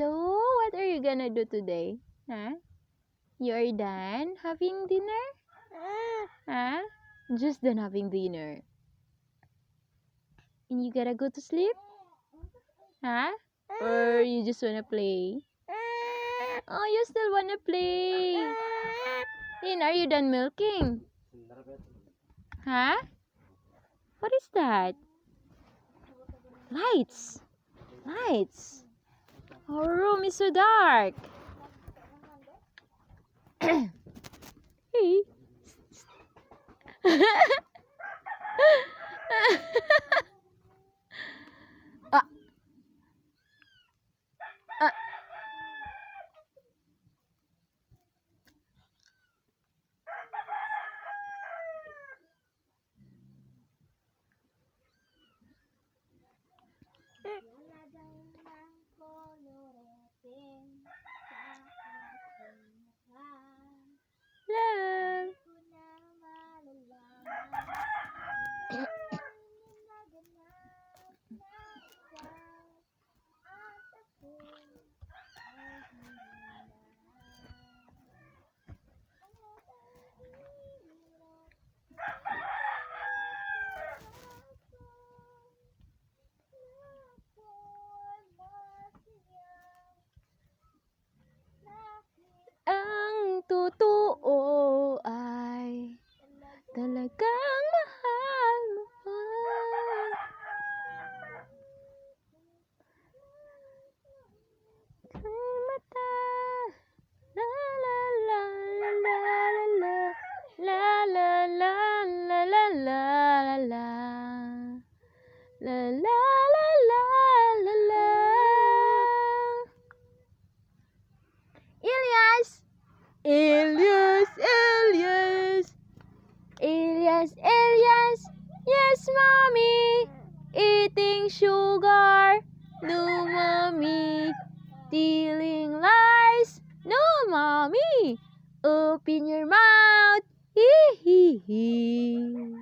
So, what are you gonna do today? Huh? You are done having dinner? Huh? Just done having dinner. And you gotta go to sleep? Huh? Or you just wanna play? Oh, you still wanna play? And are you done milking? Huh? What is that? Lights. Lights. Our room is so dark. Hey. Ah. Ah. Love. Ang totoo ay talagang mahal mo pa. Kay mata. La la la la la la la la la la la la la la. La la la la la la. Ilyas! Ilyas! Ilyas! Ilyas! Ilyas! Yes, mommy! Eating sugar! No, mommy! Telling lies! No, mommy! Open your mouth! Hee hee hee!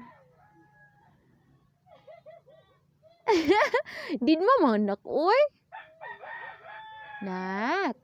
Did mo manak, oy? Nak!